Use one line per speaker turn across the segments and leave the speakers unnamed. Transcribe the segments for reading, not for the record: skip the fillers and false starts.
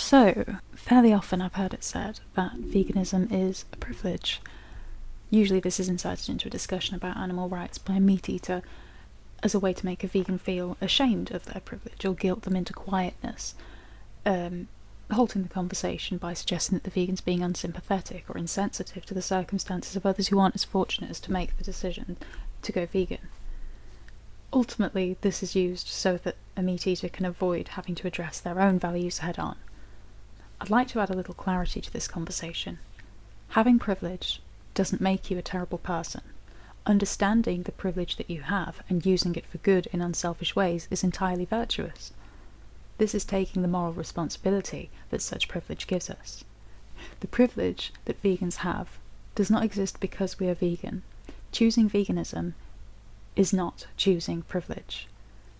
So, fairly often I've heard it said that veganism is a privilege. Usually this is inserted into a discussion about animal rights by a meat eater as a way to make a vegan feel ashamed of their privilege or guilt them into quietness, halting the conversation by suggesting that the vegan's being unsympathetic or insensitive to the circumstances of others who aren't as fortunate as to make the decision to go vegan. Ultimately, this is used so that a meat eater can avoid having to address their own values head on. I'd like to add a little clarity to this conversation. Having privilege doesn't make you a terrible person. Understanding the privilege that you have and using it for good in unselfish ways is entirely virtuous. This is taking the moral responsibility that such privilege gives us. The privilege that vegans have does not exist because we are vegan. Choosing veganism is not choosing privilege.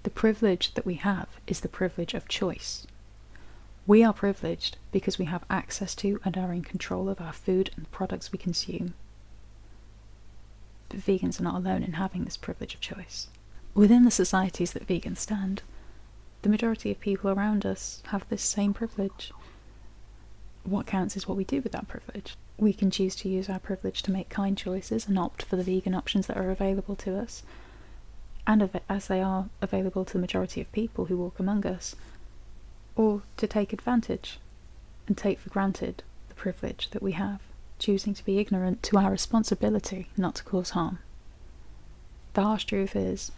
The privilege that we have is the privilege of choice. We are privileged because we have access to and are in control of our food and the products we consume. But vegans are not alone in having this privilege of choice. Within the societies that vegans stand, the majority of people around us have this same privilege. What counts is what we do with that privilege. We can choose to use our privilege to make kind choices and opt for the vegan options that are available to us, and as they are available to the majority of people who walk among us, or to take advantage and take for granted the privilege that we have, choosing to be ignorant to our responsibility not to cause harm. The harsh truth is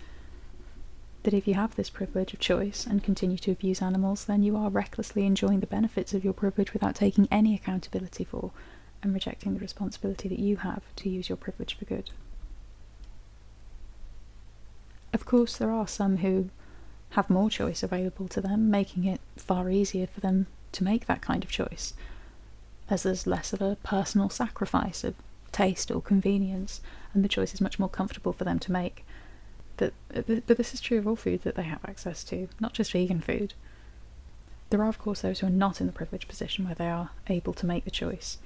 that if you have this privilege of choice and continue to abuse animals, then you are recklessly enjoying the benefits of your privilege without taking any accountability for and rejecting the responsibility that you have to use your privilege for good. Of course, there are some who have more choice available to them, making it far easier for them to make that kind of choice, as there's less of a personal sacrifice of taste or convenience, and the choice is much more comfortable for them to make. But this is true of all food that they have access to, not just vegan food. There are, of course, those who are not in the privileged position where they are able to make the choice.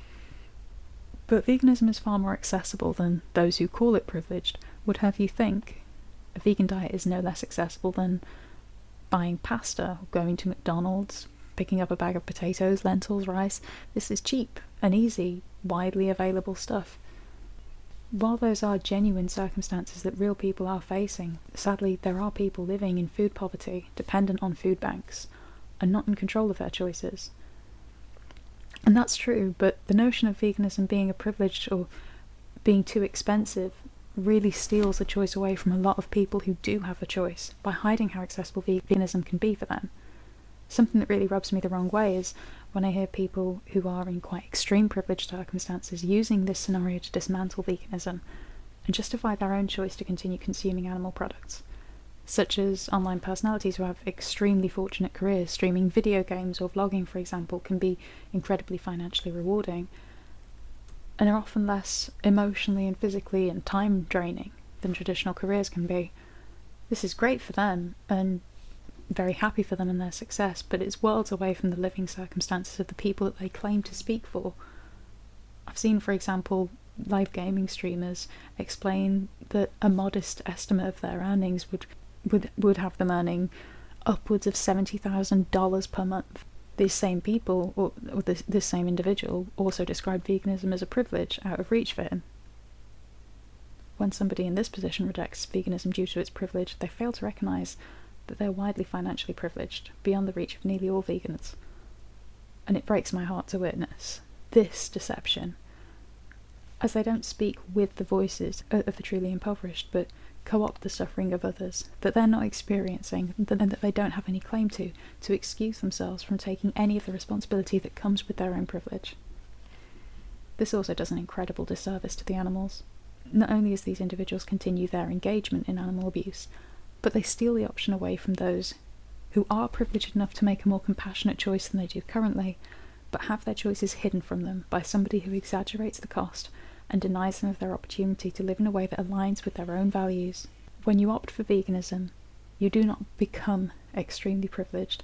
But veganism is far more accessible than those who call it privileged would have you think. A vegan diet is no less accessible than buying pasta, or going to McDonald's, picking up a bag of potatoes, lentils, rice. This is cheap and easy, widely available stuff. While those are genuine circumstances that real people are facing, sadly there are people living in food poverty, dependent on food banks, and not in control of their choices. And that's true, but the notion of veganism being a privilege or being too expensive really steals the choice away from a lot of people who do have a choice by hiding how accessible veganism can be for them. Something that really rubs me the wrong way is when I hear people who are in quite extreme privileged circumstances using this scenario to dismantle veganism and justify their own choice to continue consuming animal products, such as online personalities who have extremely fortunate careers. Streaming video games or vlogging, for example, can be incredibly financially rewarding, and are often less emotionally and physically and time draining than traditional careers can be. This is great for them, and very happy for them and their success, but it's worlds away from the living circumstances of the people that they claim to speak for. I've seen, for example, live gaming streamers explain that a modest estimate of their earnings would have them earning upwards of $70,000 per month. These same people, or this same individual, also described veganism as a privilege out of reach for him. When somebody in this position rejects veganism due to its privilege, they fail to recognise that they're widely financially privileged, beyond the reach of nearly all vegans. And it breaks my heart to witness this deception, as they don't speak with the voices of the truly impoverished, but co-opt the suffering of others that they're not experiencing and that they don't have any claim to excuse themselves from taking any of the responsibility that comes with their own privilege. This also does an incredible disservice to the animals. Not only as these individuals continue their engagement in animal abuse, but they steal the option away from those who are privileged enough to make a more compassionate choice than they do currently, but have their choices hidden from them by somebody who exaggerates the cost and denies them of their opportunity to live in a way that aligns with their own values. When you opt for veganism, you do not become extremely privileged,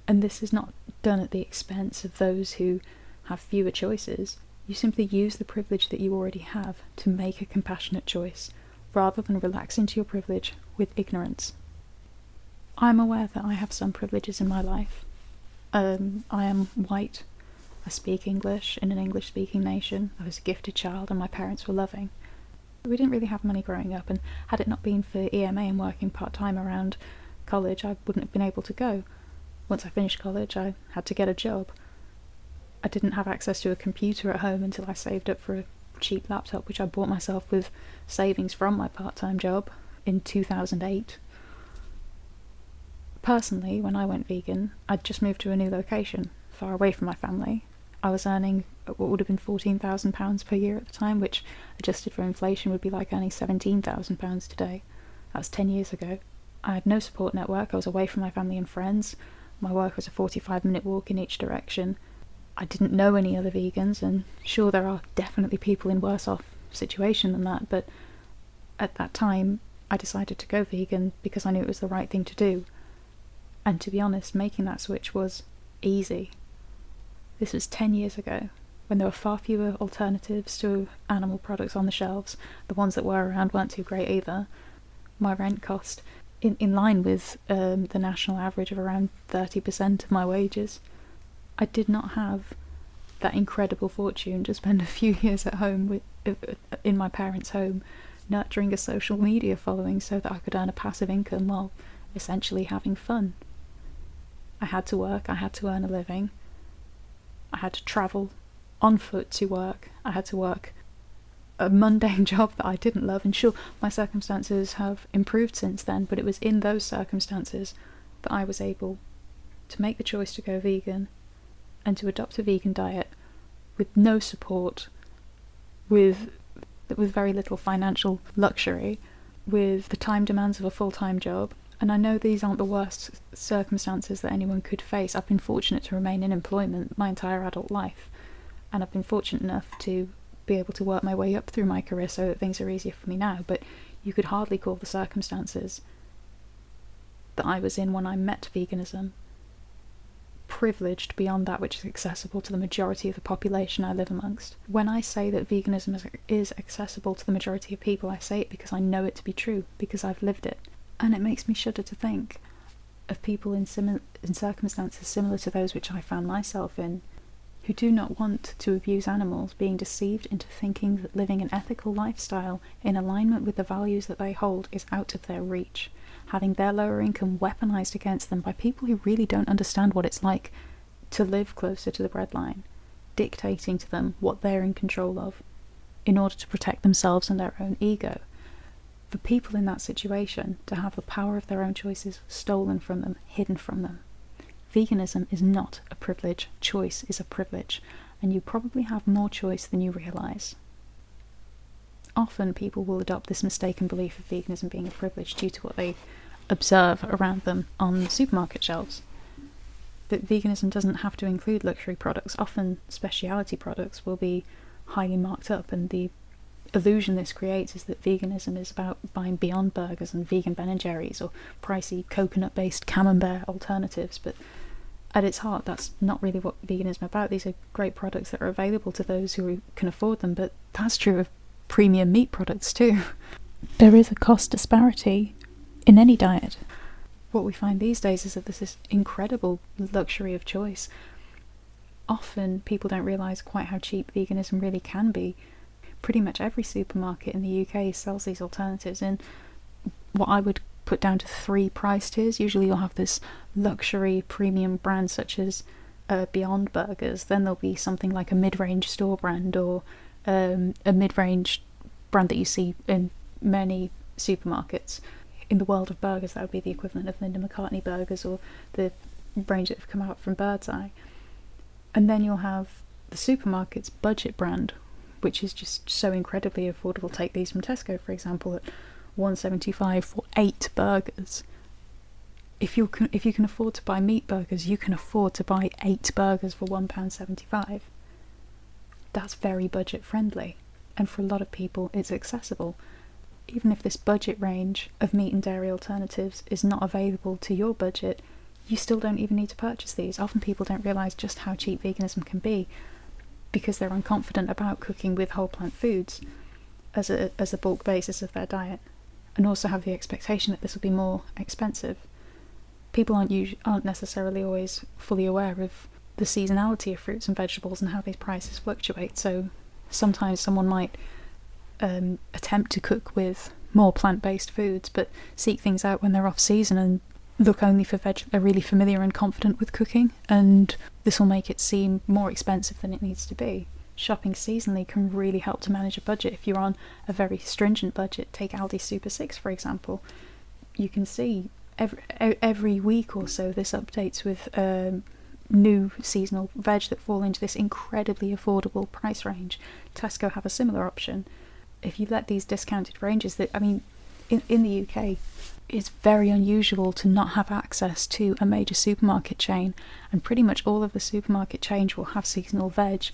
and this is not done at the expense of those who have fewer choices. You simply use the privilege that you already have to make a compassionate choice, rather than relax into your privilege with ignorance. I'm aware that I have some privileges in my life, I am white. I speak English in an English-speaking nation. I was a gifted child and my parents were loving. We didn't really have money growing up, and had it not been for EMA and working part-time around college, I wouldn't have been able to go. Once I finished college, I had to get a job. I didn't have access to a computer at home until I saved up for a cheap laptop, which I bought myself with savings from my part-time job in 2008. Personally, when I went vegan, I'd just moved to a new location, far away from my family. I was earning what would have been £14,000 per year at the time, which, adjusted for inflation, would be like earning £17,000 today. That was 10 years ago. I had no support network. I was away from my family and friends. My work was a 45-minute walk in each direction. I didn't know any other vegans, and sure, there are definitely people in worse off situation than that, but at that time I decided to go vegan because I knew it was the right thing to do. And to be honest, making that switch was easy. This was 10 years ago, when there were far fewer alternatives to animal products on the shelves. The ones that were around weren't too great either. My rent cost, in line with the national average of around 30% of my wages. I did not have that incredible fortune to spend a few years at home in my parents' home, nurturing a social media following so that I could earn a passive income while essentially having fun. I had to work, I had to earn a living, I had to travel on foot to work, I had to work a mundane job that I didn't love, and sure, my circumstances have improved since then, but it was in those circumstances that I was able to make the choice to go vegan and to adopt a vegan diet with no support, with very little financial luxury, with the time demands of a full-time job. And I know these aren't the worst circumstances that anyone could face. I've been fortunate to remain in employment my entire adult life, and I've been fortunate enough to be able to work my way up through my career so that things are easier for me now, but you could hardly call the circumstances that I was in when I met veganism privileged beyond that which is accessible to the majority of the population I live amongst. When I say that veganism is accessible to the majority of people, I say it because I know it to be true, because I've lived it. And it makes me shudder to think of people in circumstances similar to those which I found myself in, who do not want to abuse animals, being deceived into thinking that living an ethical lifestyle in alignment with the values that they hold is out of their reach, having their lower income weaponized against them by people who really don't understand what it's like to live closer to the breadline, dictating to them what they're in control of in order to protect themselves and their own ego. For people in that situation to have the power of their own choices stolen from them, hidden from them. Veganism is not a privilege, choice is a privilege, and you probably have more choice than you realise. Often people will adopt this mistaken belief of veganism being a privilege due to what they observe around them on supermarket shelves. But veganism doesn't have to include luxury products. Often specialty products will be highly marked up, and the illusion this creates is that veganism is about buying Beyond Burgers and vegan Ben & Jerry's or pricey coconut-based camembert alternatives, but at its heart that's not really what veganism is about. These are great products that are available to those who can afford them, but that's true of premium meat products too. There is a cost disparity in any diet. What we find these days is that there's this incredible luxury of choice. Often people don't realise quite how cheap veganism really can be. Pretty much every supermarket in the UK sells these alternatives in what I would put down to 3 price tiers. Usually you'll have this luxury premium brand such as Beyond Burgers, then there'll be something like a mid-range store brand or a mid-range brand that you see in many supermarkets. In the world of burgers, that would be the equivalent of Linda McCartney burgers or the range that have come out from Bird's Eye. And then you'll have the supermarket's budget brand, which is just so incredibly affordable. Take these from Tesco, for example, at $1.75 for 8 burgers. If you can afford to buy meat burgers, you can afford to buy 8 burgers for £1.75. That's very budget friendly, and for a lot of people it's accessible. Even if this budget range of meat and dairy alternatives is not available to your budget, you still don't even need to purchase these. Often people don't realise just how cheap veganism can be, because they're unconfident about cooking with whole plant foods as a bulk basis of their diet, and also have the expectation that this will be more expensive. people aren't necessarily always fully aware of the seasonality of fruits and vegetables and how these prices fluctuate. So sometimes someone might attempt to cook with more plant-based foods, but seek things out when they're off season and look only for veg they're really familiar and confident with cooking, and this will make it seem more expensive than it needs to be. Shopping seasonally can really help to manage a budget. If you're on a very stringent budget, take Aldi Super 6 for example, you can see every week or so this updates with new seasonal veg that fall into this incredibly affordable price range. Tesco have a similar option. If you let these discounted ranges that, I mean, in the UK, it's very unusual to not have access to a major supermarket chain, and pretty much all of the supermarket chains will have seasonal veg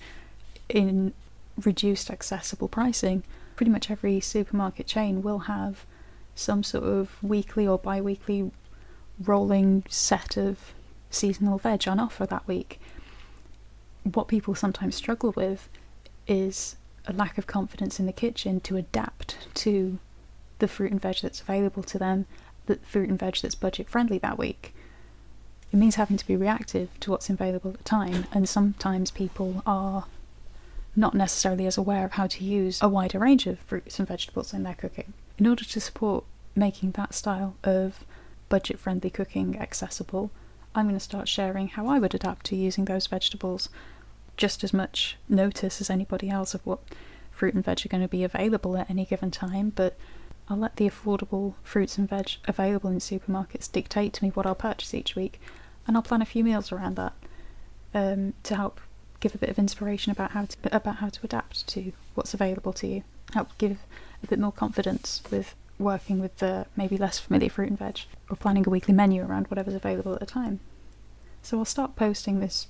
in reduced accessible pricing. Pretty much every supermarket chain will have some sort of weekly or bi-weekly rolling set of seasonal veg on offer that week. What people sometimes struggle with is a lack of confidence in the kitchen to adapt to the fruit and veg that's available to them, the fruit and veg that's budget friendly that week. It means having to be reactive to what's available at the time, and sometimes people are not necessarily as aware of how to use a wider range of fruits and vegetables in their cooking. In order to support making that style of budget friendly cooking accessible, I'm going to start sharing how I would adapt to using those vegetables. Just as much notice as anybody else of what fruit and veg are going to be available at any given time, but I'll let the affordable fruits and veg available in supermarkets dictate to me what I'll purchase each week, and I'll plan a few meals around that to help give a bit of inspiration about how to adapt to what's available to you, help give a bit more confidence with working with the maybe less familiar fruit and veg, or planning a weekly menu around whatever's available at the time. So I'll start posting this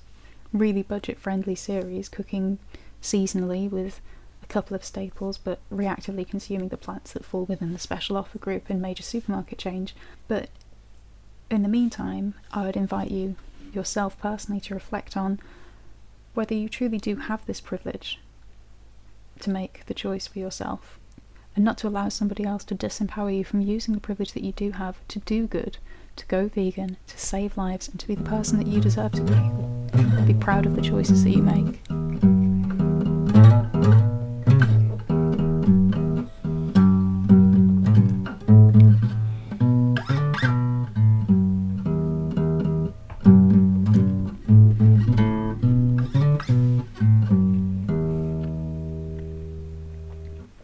really budget-friendly series, cooking seasonally with a couple of staples, but reactively consuming the plants that fall within the special offer group in major supermarket chains. But in the meantime, I would invite you yourself personally to reflect on whether you truly do have this privilege to make the choice for yourself, and not to allow somebody else to disempower you from using the privilege that you do have to do good, to go vegan, to save lives, and to be the person that you deserve to be. Be proud of the choices that you make.